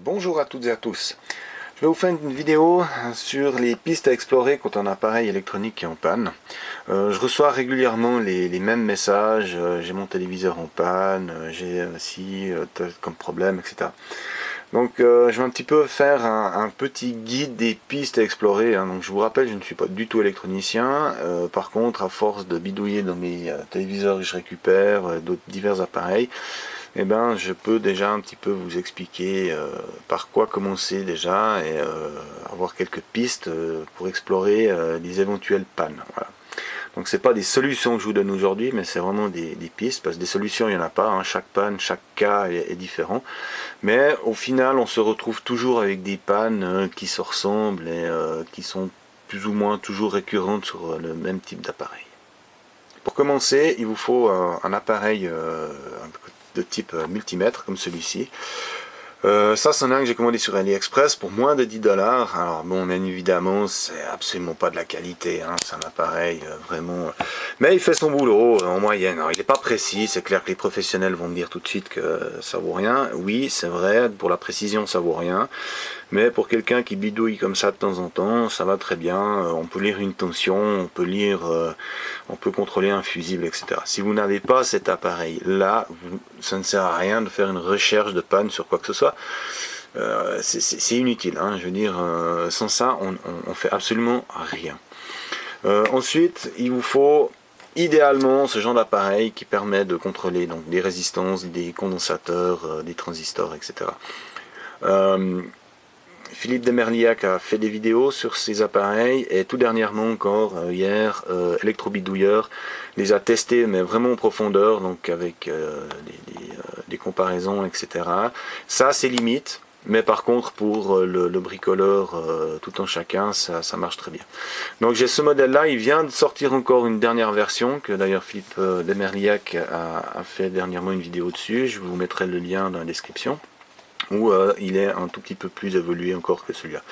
Bonjour à toutes et à tous. Je vais vous faire une vidéo sur les pistes à explorer quand un appareil électronique est en panne. Je reçois régulièrement les mêmes messages, j'ai mon téléviseur en panne, j'ai ci tel comme problème, etc. Donc je vais un petit peu faire un petit guide des pistes à explorer. Donc je vous rappelle, je ne suis pas du tout électronicien. Par contre, à force de bidouiller dans mes téléviseurs que je récupère, d'autres divers appareils, eh ben, je peux déjà un petit peu vous expliquer par quoi commencer déjà et avoir quelques pistes pour explorer les éventuelles pannes. Voilà. Donc c'est pas des solutions que je vous donne aujourd'hui, mais c'est vraiment des pistes, parce que des solutions il n'y en a pas, hein. Chaque panne, chaque cas est différent. Mais au final on se retrouve toujours avec des pannes qui se ressemblent et qui sont plus ou moins toujours récurrentes sur le même type d'appareil. Pour commencer, il vous faut un appareil de type multimètre comme celui-ci. Ça, c'en est un que j'ai commandé sur AliExpress pour moins de 10 $. Alors bon, bien évidemment, c'est absolument pas de la qualité, hein. C'est un appareil vraiment... Mais il fait son boulot en moyenne. Alors, il n'est pas précis, c'est clair que les professionnels vont me dire tout de suite que ça vaut rien. Oui, c'est vrai, pour la précision, ça vaut rien. Mais pour quelqu'un qui bidouille comme ça de temps en temps, ça va très bien. On peut lire une tension, on peut contrôler un fusible, etc. Si vous n'avez pas cet appareil-là, ça ne sert à rien de faire une recherche de panne sur quoi que ce soit. C'est inutile, hein. Je veux dire, sans ça, on fait absolument rien. Ensuite, il vous faut idéalement ce genre d'appareil qui permet de contrôler donc des résistances, des condensateurs, des transistors, etc. Philippe Demerliac a fait des vidéos sur ces appareils et tout dernièrement encore hier Electrobidouilleur les a testés mais vraiment en profondeur, donc avec des comparaisons, etc. Ça c'est limite, mais par contre pour le bricoleur tout en chacun ça marche très bien. Donc j'ai ce modèle là, il vient de sortir encore une dernière version que d'ailleurs Philippe Demerliac a fait dernièrement une vidéo dessus, je vous mettrai le lien dans la description, où il est un tout petit peu plus évolué encore que celui-là.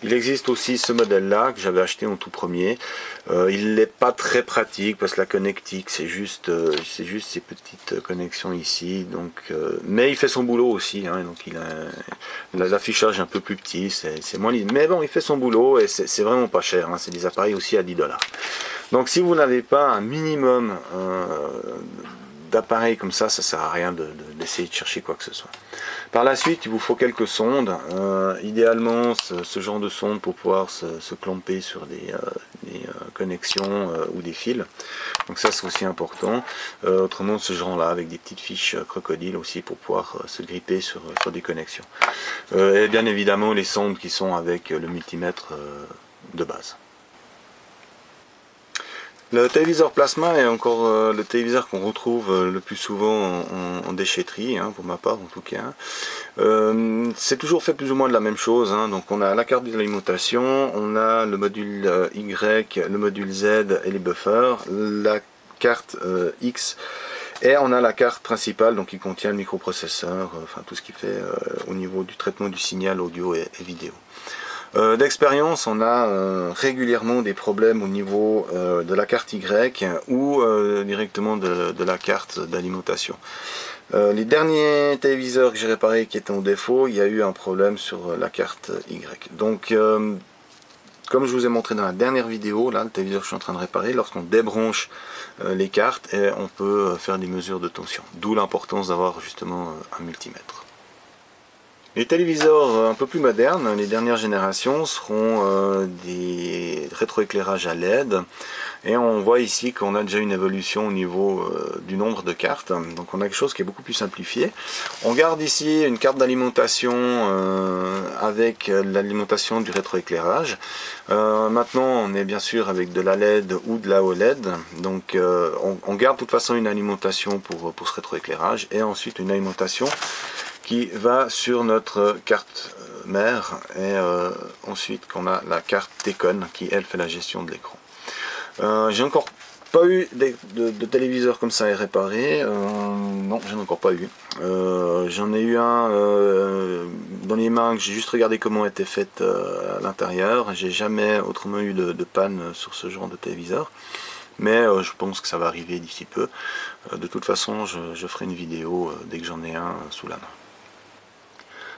Il existe aussi ce modèle-là que j'avais acheté en tout premier. Il n'est pas très pratique parce que la connectique, c'est juste ces petites connexions ici. Donc, mais il fait son boulot aussi, hein, donc il a l'affichage un peu plus petit, c'est moins lisible. Mais bon, il fait son boulot et c'est vraiment pas cher, hein, c'est des appareils aussi à 10 $. Donc si vous n'avez pas un minimum d'appareils comme ça sert à rien d'essayer de chercher quoi que ce soit. Par la suite, il vous faut quelques sondes, idéalement ce genre de sonde pour pouvoir se clamper sur des connexions ou des fils. Donc ça c'est aussi important. Autrement ce genre là avec des petites fiches crocodiles aussi pour pouvoir se gripper sur des connexions. Et bien évidemment les sondes qui sont avec le multimètre de base. Le téléviseur plasma est encore le téléviseur qu'on retrouve le plus souvent en déchetterie, hein, pour ma part en tout cas. C'est toujours fait plus ou moins de la même chose, hein. Donc on a la carte d'alimentation, on a le module Y, le module Z et les buffers, la carte X, et on a la carte principale donc qui contient le microprocesseur, enfin tout ce qui fait au niveau du traitement du signal audio et vidéo. D'expérience, on a régulièrement des problèmes au niveau de la carte Y ou directement de la carte d'alimentation. Les derniers téléviseurs que j'ai réparés qui étaient en défaut, il y a eu un problème sur la carte Y. Donc, comme je vous ai montré dans la dernière vidéo, là, le téléviseur que je suis en train de réparer, lorsqu'on débranche les cartes, on peut faire des mesures de tension. D'où l'importance d'avoir justement un multimètre. Les téléviseurs un peu plus modernes, les dernières générations, seront des rétroéclairages à LED. Et on voit ici qu'on a déjà une évolution au niveau du nombre de cartes. Donc on a quelque chose qui est beaucoup plus simplifié. On garde ici une carte d'alimentation avec l'alimentation du rétroéclairage. Maintenant on est bien sûr avec de la LED ou de la OLED. Donc on garde de toute façon une alimentation pour ce rétroéclairage. Et ensuite une alimentation qui va sur notre carte mère, et ensuite qu'on a la carte Tecon qui elle fait la gestion de l'écran. J'ai encore pas eu de téléviseur comme ça à réparer, non j'en ai encore pas eu. J'en ai eu un dans les mains que j'ai juste regardé comment était faite à l'intérieur. J'ai jamais autrement eu de panne sur ce genre de téléviseur. Mais je pense que ça va arriver d'ici peu. De toute façon je ferai une vidéo dès que j'en ai un sous la main.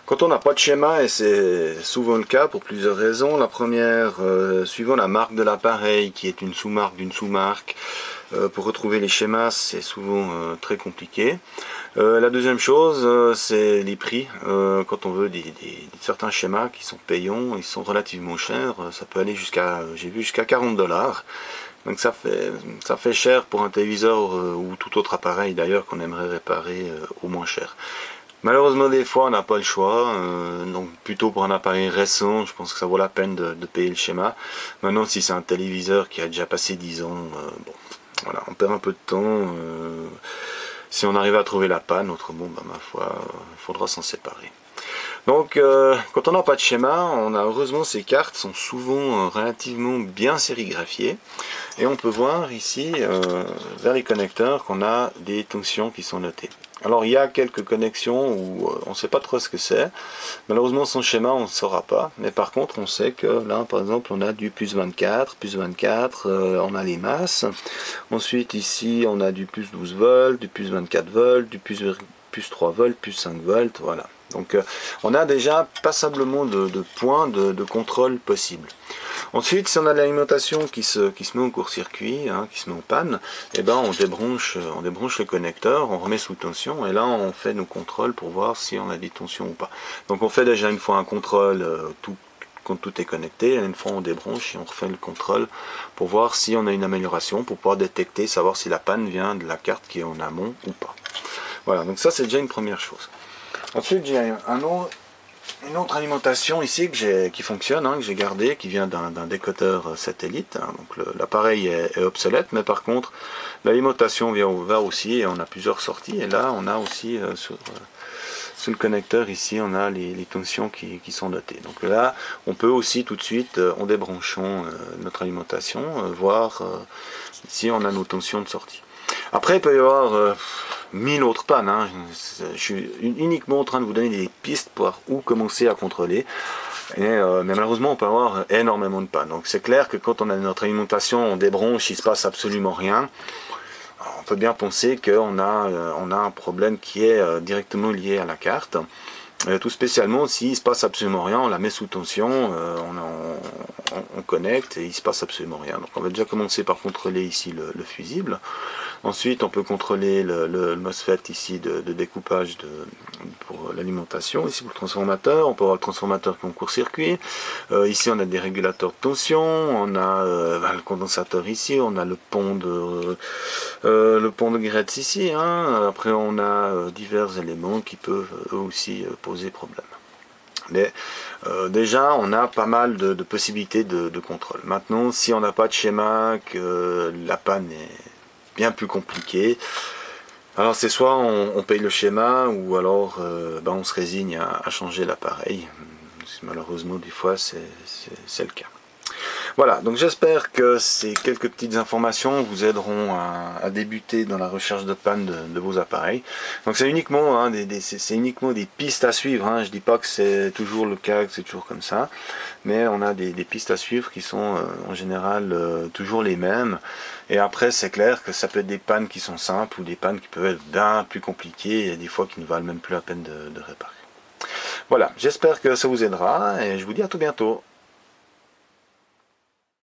Quand on n'a pas de schéma, et c'est souvent le cas pour plusieurs raisons, la première, suivant la marque de l'appareil qui est une sous-marque d'une sous-marque, pour retrouver les schémas c'est souvent très compliqué. La deuxième chose, c'est les prix. Quand on veut certains schémas qui sont payants, ils sont relativement chers, ça peut aller jusqu'à, j'ai vu jusqu'à 40 $. Donc ça fait cher pour un téléviseur ou tout autre appareil d'ailleurs qu'on aimerait réparer au moins cher. Malheureusement des fois on n'a pas le choix, donc plutôt pour un appareil récent je pense que ça vaut la peine de payer le schéma. Maintenant si c'est un téléviseur qui a déjà passé 10 ans, bon voilà, on perd un peu de temps si on arrive à trouver la panne, autrement bah, ma foi il faudra s'en séparer. Donc quand on n'a pas de schéma, heureusement ces cartes sont souvent relativement bien sérigraphiées et on peut voir ici vers les connecteurs qu'on a des tensions qui sont notées. Alors il y a quelques connexions où on ne sait pas trop ce que c'est, malheureusement son schéma on ne saura pas, mais par contre on sait que là par exemple on a du plus 24, on a les masses, ensuite ici on a du plus 12 volts, du plus 24 volts, du plus 3 volts, plus 5 volts, voilà. Donc on a déjà passablement de points de contrôle possibles. Ensuite, si on a l'alimentation qui se met en court-circuit, hein, qui se met en panne, et ben on débranche le connecteur, on remet sous tension, et là on fait nos contrôles pour voir si on a des tensions ou pas. Donc on fait déjà une fois un contrôle quand tout est connecté, et une fois on débranche et on refait le contrôle pour voir si on a une amélioration, pour pouvoir détecter, savoir si la panne vient de la carte qui est en amont ou pas. Voilà, donc ça c'est déjà une première chose. Ensuite j'ai une autre alimentation ici qui fonctionne, hein, que j'ai gardé, qui vient d'un décodeur satellite. Hein, donc l'appareil est obsolète, mais par contre l'alimentation va aussi et on a plusieurs sorties. Et là on a aussi sur le connecteur ici on a les tensions qui sont notées. Donc là on peut aussi tout de suite en débranchant notre alimentation voir si on a nos tensions de sortie. Après il peut y avoir 1000 autres pannes, hein. Je suis uniquement en train de vous donner des pistes pour où commencer à contrôler. Mais malheureusement on peut avoir énormément de pannes. Donc c'est clair que quand on a notre alimentation, on débranche, il ne se passe absolument rien. On peut bien penser qu'on a un problème qui est directement lié à la carte. Tout spécialement s'il ne se passe absolument rien, on la met sous tension, on connecte et il ne se passe absolument rien. Donc on va déjà commencer par contrôler ici le fusible. Ensuite on peut contrôler le MOSFET ici de découpage pour l'alimentation, ici pour le transformateur. On peut avoir le transformateur qui est en court-circuit. Ici on a des régulateurs de tension, on a le condensateur ici, on a le pont de Gretz ici. Hein. Après on a divers éléments qui peuvent eux aussi poser problème. Mais déjà on a pas mal de possibilités de contrôle. Maintenant si on n'a pas de schéma, que la panne est bien plus compliquée, alors c'est soit on paye le schéma ou alors on se résigne à changer l'appareil. Malheureusement des fois c'est le cas. Voilà, donc j'espère que ces quelques petites informations vous aideront à débuter dans la recherche de panne de vos appareils. Donc c'est uniquement, hein, uniquement des pistes à suivre, hein. Je ne dis pas que c'est toujours le cas, que c'est toujours comme ça, mais on a des pistes à suivre qui sont en général toujours les mêmes. Et après c'est clair que ça peut être des pannes qui sont simples ou des pannes qui peuvent être bien plus compliquées et des fois qui ne valent même plus la peine de réparer. Voilà, j'espère que ça vous aidera et je vous dis à tout bientôt.